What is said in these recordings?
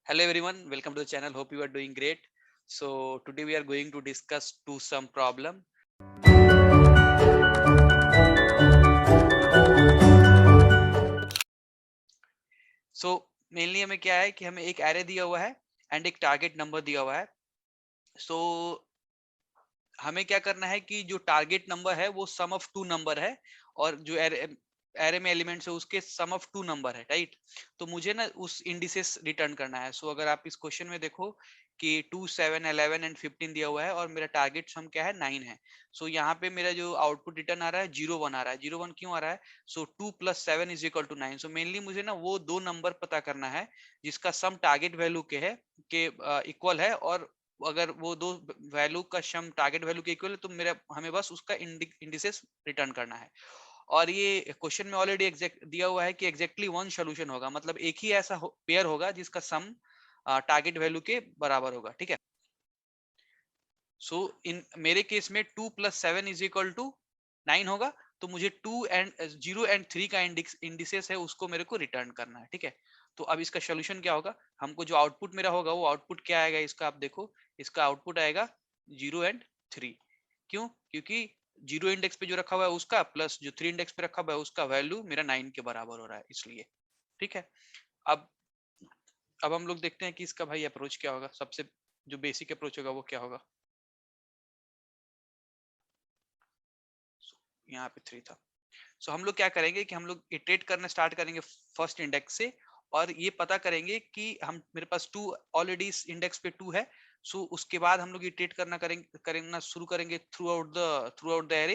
Hello everyone, welcome to the channel. Hope you are doing great. So today we are going to discuss two sum problem. So mainly हमें क्या है कि हमें एक array दिया हुआ है एंड एक टारगेट नंबर दिया हुआ है. सो हमें क्या करना है कि जो टारगेट नंबर है वो सम ऑफ टू नंबर है और जो एरे एरे में एलिमेंट्स है उसके सम ऑफ टू नंबर है, राइट. तो मुझे ना उस इंडिसेस रिटर्न करना है. सो अगर आप इस क्वेश्चन में देखो कि 2, 7, 11 एंड 15 दिया हुआ है और मेरा टारगेट सम क्या है 9 है. सो यहाँ पे मेरा जो आउटपुट रिटर्न आ रहा है 0, 1 आ रहा है. 0, 1 क्यों आ रहा है? सो 2 + 7 = 9. सो मेनली मुझे ना वो दो नंबर पता करना है जिसका सम टारगेट वैल्यू के है के इक्वल है. और अगर वो दो वैल्यू का सम टारगेट वैल्यू के इक्वल है तो मेरा हमें बस उसका इंडिसेस रिटर्न करना है. और ये क्वेश्चन में ऑलरेडी एग्जैक्ट दिया हुआ है कि एग्जैक्टली वन सॉल्यूशन होगा, मतलब एक ही ऐसा पेयर होगा जिसका सम टारगेट वैल्यू के बराबर होगा, ठीक है. सो इन मेरे केस में 2 + 7 = 9 होगा. तो मुझे 2 एंड 0 एंड 3 का इंडिसेस है उसको मेरे को रिटर्न करना है, ठीक है. तो अब इसका सोल्यूशन क्या होगा? हमको जो आउटपुट मेरा होगा वो आउटपुट क्या आएगा इसका, आप देखो. इसका आउटपुट आएगा 0 एंड 3. क्यों? क्योंकि 0 इंडेक्स पे जो रखा हुआ है उसका प्लस जो 3 इंडेक्स पे रखा हुआ है उसका वैल्यू मेरा 9 के बराबर हो रहा है, इसलिए. ठीक है. अब अब हम लोग देखते हैं कि इसका भाई अप्रोच क्या होगा. सबसे जो बेसिक अप्रोच होगा वो क्या होगा. यहाँ पे 3 था. सो हम लोग क्या करेंगे कि हम लोग इटरेट करना स्टार्ट करेंगे फर्स्ट इंडेक्स से. और ये पता करेंगे कि हम मेरे पास 2 ऑलरेडी इस इंडेक्स पे 2 है. सो उसके बाद हम लोग इटरेट करना शुरू करेंगे through out the array.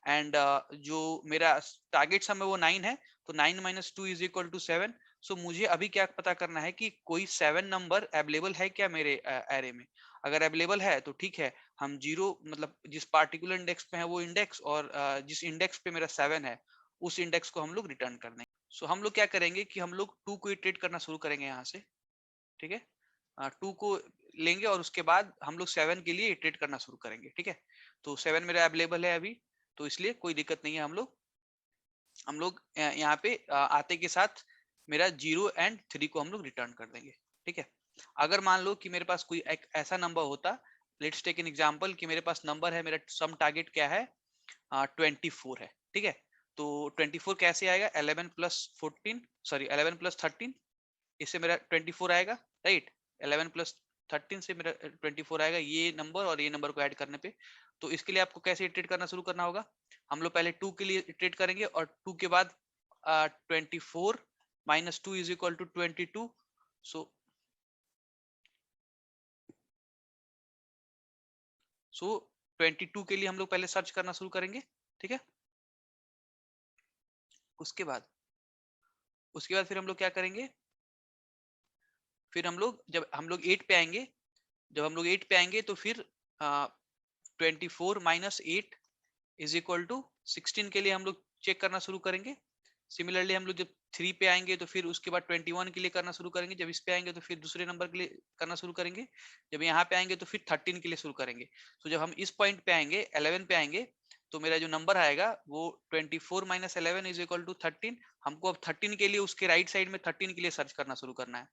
And जो मेरा टारगेट सम है वो 9 है. तो 9 - 2 = 7. सो मुझे अभी क्या पता करना है कि कोई 7 नंबर अवेलेबल है क्या मेरे एरे में. अगर अवेलेबल है तो ठीक है. हम जीरो मतलब जिस पार्टिकुलर इंडेक्स पे है वो इंडेक्स और जिस इंडेक्स पे मेरा 7 है उस इंडेक्स को हम लोग रिटर्न कर देंगे. सो हम लोग क्या करेंगे कि हम लोग 2 को इटरेट करना शुरू करेंगे यहाँ से, ठीक है. 2 को लेंगे और उसके बाद हम लोग 7 के लिए इटरेट करना शुरू करेंगे, ठीक है. तो 7 मेरा अवेलेबल है अभी, तो इसलिए कोई दिक्कत नहीं है. हम लोग यहाँ पे आते के साथ मेरा 0 एंड 3 को हम लोग रिटर्न कर देंगे, ठीक है. अगर मान लो कि मेरे पास कोई एक ऐसा नंबर होता, लेट्स टेक एन एग्जांपल कि मेरे पास नंबर है, मेरा सम टारगेट क्या है 24 है, ठीक है. तो 24 कैसे आएगा? 11 प्लस 14 सॉरी 11 प्लस 13, इससे मेरा 24 आएगा, राइट. 11 प्लस 13 से मेरा 24 आएगा, ये नंबर और ये नंबर को ऐड करने पे. तो इसके लिए आपको कैसे इटरेट करना शुरू करना होगा? हम लोग पहले 2 के लिए इटरेट करेंगे और 2 के बाद 24 - 2 = 22. सो सो 22 के लिए हम लोग पहले सर्च करना शुरू करेंगे, ठीक है. उसके बाद फिर हम लोग क्या करेंगे? फिर हम लोग जब हम लोग 8 पे आएंगे, तो फिर 24 - 8 = 16 के लिए हम लोग चेक करना शुरू करेंगे. सिमिलरली हम लोग जब 3 पे आएंगे तो फिर उसके बाद 21 के लिए करना शुरू करेंगे. जब इस पे आएंगे तो फिर दूसरे नंबर के लिए करना शुरू करेंगे. जब यहाँ पे आएंगे तो फिर 13 के लिए शुरू करेंगे. तो जब हम इस पॉइंट पे आएंगे 11 पे आएंगे तो मेरा जो नंबर आएगा वो 24 - 11 = 13. हमको अब 13 के लिए उसके राइट साइड में 13 के लिए सर्च करना शुरू करना है.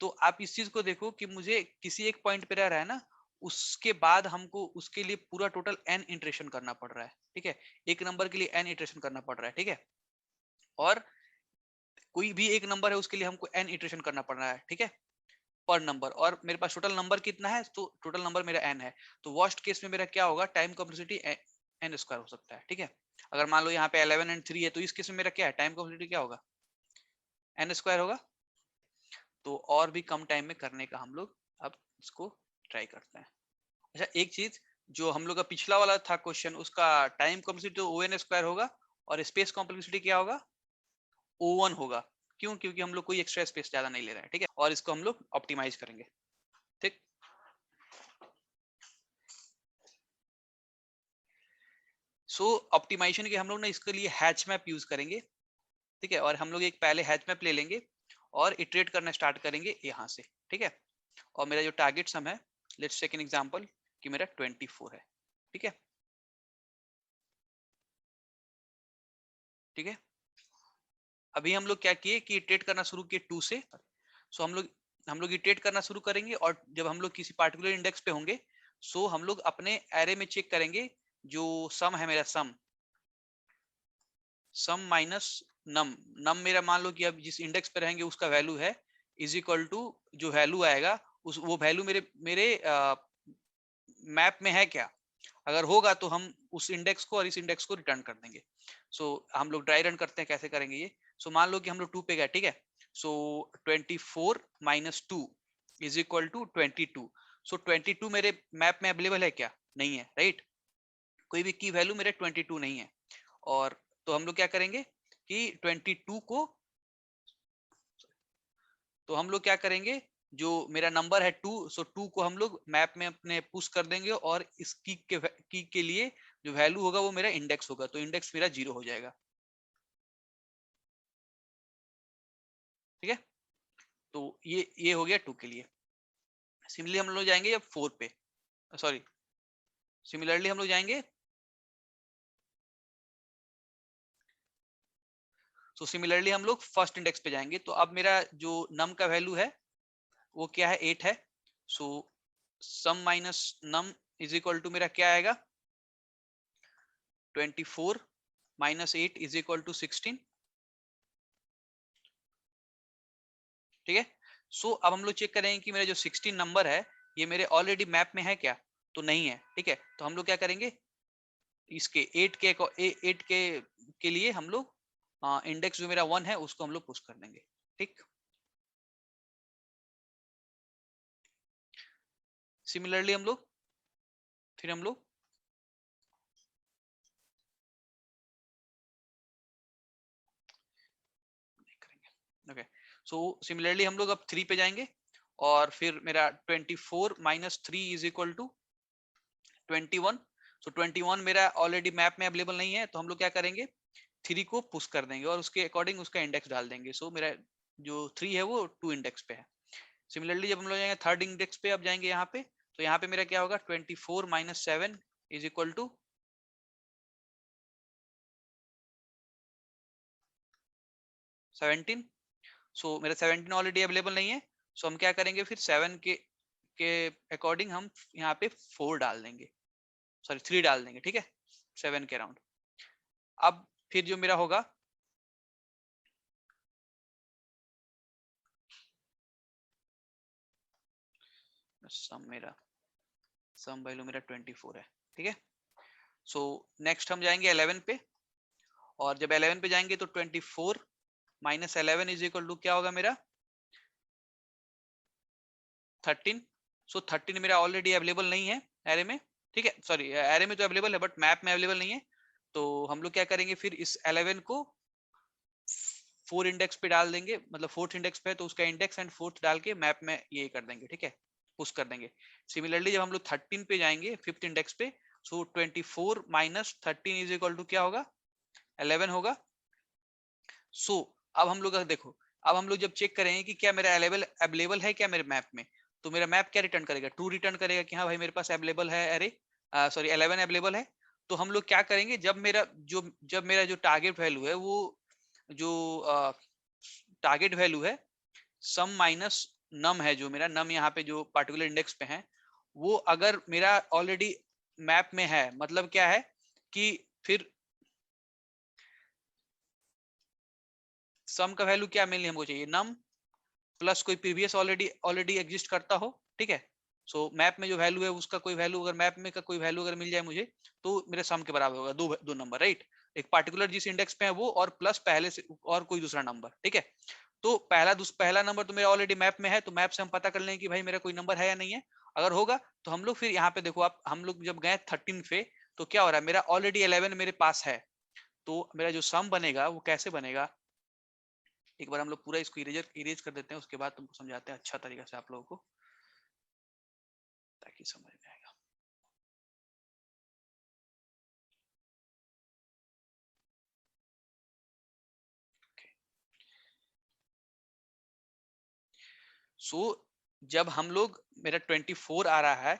तो आप इस चीज को देखो कि मुझे किसी एक पॉइंट पे रह रहा है ना, उसके बाद हमको उसके लिए पूरा टोटल n इटरेशन करना पड़ रहा है, ठीक है. एक नंबर के लिए n इटरेशन करना पड़ रहा है, ठीक है. और कोई भी एक नंबर है उसके लिए हमको n इटरेशन करना पड़ रहा है, ठीक है, पर नंबर. और मेरे पास टोटल नंबर कितना है? तो टोटल नंबर मेरा n है. तो वर्स्ट केस में मेरा क्या होगा? टाइम कॉम्प्लेक्सिटी n स्क्वायर हो सकता है, ठीक है. अगर मान लो यहाँ पे 11 एंड 3 है तो इस केस में मेरा क्या है? टाइम कॉम्प्लेक्सिटी क्या होगा? n स्क्वायर होगा. तो और भी कम टाइम में करने का हम लोग अब इसको ट्राई करते हैं. अच्छा, एक चीज, जो हम लोग का पिछला वाला था क्वेश्चन, उसका टाइम कॉम्प्लेक्सिटी तो ओ एन स्क्वायर होगा और स्पेस कॉम्प्लेक्सिटी क्या होगा? ओ वन होगा. क्यों? क्योंकि हम लोग कोई एक्स्ट्रा स्पेस ज्यादा नहीं ले रहे हैं, ठीक है. और इसको हम लोग ऑप्टिमाइज करेंगे, ठीक. सो ऑप्टिमाइजेशन के हम लोग ना इसके लिए हैच मैप यूज करेंगे, ठीक है. और हम लोग एक पहले हैच मैप ले लेंगे और इटरेट करना स्टार्ट करेंगे यहाँ से, ठीक है. और मेरा जो टारगेट सम है, लेट्स टेक एन एग्जांपल कि मेरा 24 है, ठीक है. ठीक है. अभी हम लोग क्या किए कि इटरेट करना शुरू किए 2 से. सो हम लोग हम लोग इटरेट करना शुरू करेंगे और जब हम लोग किसी पार्टिकुलर इंडेक्स पे होंगे, सो हम लोग अपने एरे में चेक करेंगे जो सम है मेरा सम माइनस नम। नम मेरा मान लो कि अब जिस इंडेक्स पे रहेंगे उसका वैल्यू है इज इक्वल टू जो वैल्यू आएगा उस वो वैल्यू मेरे मेरे मैप में है क्या। अगर होगा तो हम उस इंडेक्स को और इस इंडेक्स को रिटर्न कर देंगे। सो हम लोग ड्राई रन करते हैं, कैसे करेंगे ये। सो मान लो कि हम लोग 2 पे गए, ठीक है। सो 24 - 2 इज इक्वल टू 22। सो 22 मेरे मैप में अवेलेबल है क्या? नहीं है, राइट। कोई भी की वैल्यू मेरे 22 नहीं है। और तो हम लोग क्या करेंगे कि 22 को, तो हम लोग क्या करेंगे, जो मेरा नंबर है 2, सो 2 को हम लोग मैप में अपने पुश कर देंगे और इस की के लिए जो वैल्यू होगा वो मेरा इंडेक्स होगा, तो इंडेक्स मेरा 0 हो जाएगा। ठीक है, तो ये हो गया 2 के लिए। सिमिलरली हम लोग जाएंगे अब 4 पे, सॉरी, सिमिलरली हम लोग जाएंगे, तो सिमिलरली हम लोग फर्स्ट इंडेक्स पे जाएंगे। तो अब मेरा जो नम का वैल्यू है वो क्या है, 8 है। So sum minus num is equal to मेरा क्या आएगा, 24 - 8 इज इक्वल टू 16। ठीक है। सो अब हम लोग चेक करेंगे कि मेरा जो 16 नंबर है ये मेरे ऑलरेडी मैप में है क्या, तो नहीं है। ठीक है, तो हम लोग क्या करेंगे, इसके 8 के लिए हम लोग इंडेक्स जो मेरा 1 है उसको हम लोग पुश कर देंगे। ठीक, सिमिलरली हम लोग ओके। सो सिमिलरली हम लोग अब 3 पे जाएंगे और फिर मेरा 24 - 3 इज इक्वल टू 21। सो 21 मेरा ऑलरेडी मैप में अवेलेबल नहीं है, तो हम लोग क्या करेंगे, 3 को पुश कर देंगे और उसके अकॉर्डिंग उसका इंडेक्स डाल देंगे। सो मेरा जो 3 है वो 2 इंडेक्स पे है। सिमिलरली जब हम लोग जाएंगे थर्ड इंडेक्स पे, अब जाएंगे यहाँ पे, तो यहाँ पे मेरा क्या होगा, 24 - 7 इज इक्वल टू 17। सो मेरा 17 ऑलरेडी अवेलेबल नहीं है। सो हम क्या करेंगे, फिर 7 के अकॉर्डिंग हम यहाँ पे 4 डाल देंगे, सॉरी 3 डाल देंगे। ठीक है, 7 के अराउंड। अब फिर जो मेरा होगा, सम वैल्यू मेरा 24 है। ठीक है, सो नेक्स्ट हम जाएंगे 11 पे, और जब 11 पे जाएंगे तो 24 - 11 इज इक्वल टू क्या होगा मेरा, 13। सो 13 मेरा ऑलरेडी अवेलेबल नहीं है एरे में। ठीक है, सॉरी, एरे में तो अवेलेबल है बट मैप में अवेलेबल नहीं है। तो हम लोग क्या करेंगे, फिर इस 11 को 4 इंडेक्स पे डाल देंगे, मतलब फोर्थ इंडेक्स पे है तो उसका इंडेक्स एंड फोर्थ डाल के मैप में ये कर देंगे। ठीक है, पुश कर देंगे। सिमिलरली जब हम लोग 13 पे जाएंगे, फिफ्थ इंडेक्स पे, सो 24 - 13 इज इक्वल टू क्या होगा, 11 होगा। सो अब हम लोग देखो, अब हम लोग जब चेक करेंगे कि क्या मेरा अवेलेबल अवेलेबल है क्या मेरे मैप में, तो मेरा मैप क्या रिटर्न करेगा, ट्रू रिटर्न करेगा कि हाँ भाई मेरे पास अवेलेबल है अरे, सॉरी 11 अवेलेबल है। तो हम लोग क्या करेंगे, जब मेरा जो टारगेट वैल्यू है वो जो टारगेट वैल्यू है सम माइनस नम है, जो मेरा नम यहाँ पे जो पार्टिकुलर इंडेक्स पे है, वो अगर मेरा ऑलरेडी मैप में है, मतलब क्या है कि फिर सम का वैल्यू क्या मेनली हमको चाहिए, नम प्लस कोई प्रीवियस ऑलरेडी ऑलरेडी एग्जिस्ट करता हो। ठीक है, सो मैप में जो वैल्यू है उसका कोई वैल्यू, अगर मैप में का कोई वैल्यू अगर मिल जाए मुझे, तो मेरे सम के बराबर होगा, दो दो नंबर, राइट। एक पार्टिकुलर जिस इंडेक्स पे है वो, और प्लस पहले से और कोई दूसरा नंबर। ठीक है, तो पहला नंबर तो मेरा ऑलरेडी मैप में है, तो मैप से हम पता कर लेंगे कि भाई मेरा कोई नंबर है या नहीं है। अगर होगा तो हम लोग फिर यहाँ पे देखो, आप हम लोग जब गए 13 पे, तो क्या हो रहा है, मेरा ऑलरेडी 11 मेरे पास है। तो मेरा जो सम बनेगा वो कैसे बनेगा, एक बार हम लोग पूरा इसको इरेज कर देते हैं, उसके बाद तुमको समझाते हैं अच्छा तरीका से आप लोगों को, ताकि समझ में आएगा। सो जब हम लोग, मेरा 24 आ रहा है,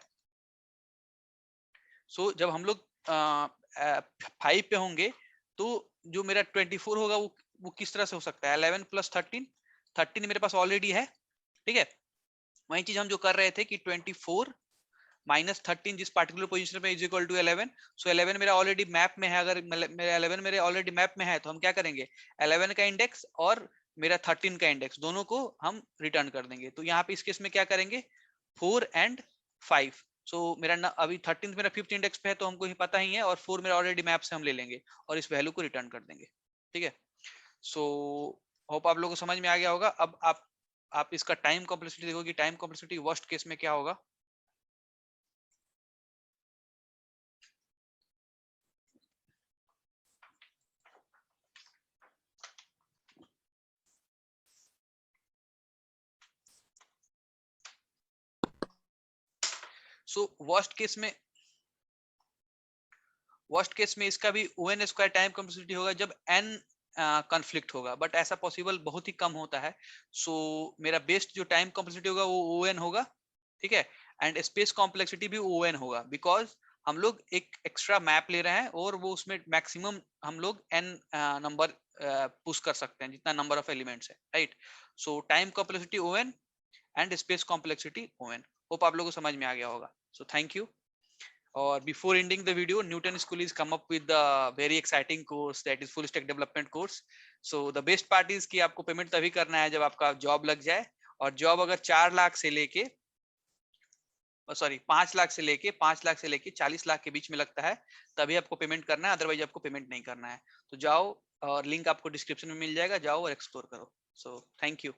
सो जब हम लोग 5 पे होंगे, तो जो मेरा 24 होगा वो किस तरह से हो सकता है, 11 + 13, 13 मेरे पास ऑलरेडी है। ठीक है, वही चीज हम जो कर रहे थे कि 24 माइनस 13 जिस पार्टिकुलर पोजीशन पे इज इक्वल टू 11। सो 11 मेरा ऑलरेडी मैप में है, अगर मेरा 11 मेरे ऑलरेडी मैप में है तो हम क्या करेंगे, 11 का इंडेक्स और मेरा 13 का इंडेक्स दोनों को हम रिटर्न कर देंगे। तो यहाँ पे इस केस में क्या करेंगे, 4 एंड 5। सो मेरा अभी 13 मेरा 5th इंडेक्स पे है तो हमको ही पता ही है, और 4 मेरा ऑलरेडी मैप से हम ले लेंगे और इस वैल्यू को रिटर्न कर देंगे। ठीक है, सो होप आप लोगों को समझ में आ गया होगा। अब आप इसका टाइम कॉम्प्लेक्सिटी देखो कि टाइम कॉम्प्लेक्सिटी वर्स्ट केस में क्या होगा। सो वर्स्ट केस में इसका भी O N square time complexity होगा जब एन कॉन्फ्लिक्ट होगा, बट ऐसा पॉसिबल बहुत ही कम होता है। सो मेरा बेस्ट जो टाइम कॉम्प्लेक्सिटी होगा वो ओ एन होगा। ठीक है, एंड स्पेस कॉम्प्लेक्सिटी भी ओ एन होगा, बिकॉज हम लोग एक एक्स्ट्रा मैप ले रहे हैं और वो उसमें मैक्सिमम हम लोग एन नंबर पुश कर सकते हैं जितना नंबर ऑफ एलिमेंट्स है, right. So time complexity O N and space complexity O N. Hope आप लोगों को समझ में आ गया होगा। So thank you. Or before ending the video, Newton School is come up with the very exciting course that is full stack development course. So the best part is कि आपको पेमेंट तभी करना है जब आपका जॉब लग जाए, और जॉब अगर 4 लाख से लेके 5 लाख से लेके 40 लाख के बीच में लगता है तभी आपको पेमेंट करना है, अदरवाइज आपको पेमेंट नहीं करना है। तो जाओ, और लिंक आपको डिस्क्रिप्शन में मिल जाएगा, जाओ और एक्सप्लोर करो। सो थैंक यू।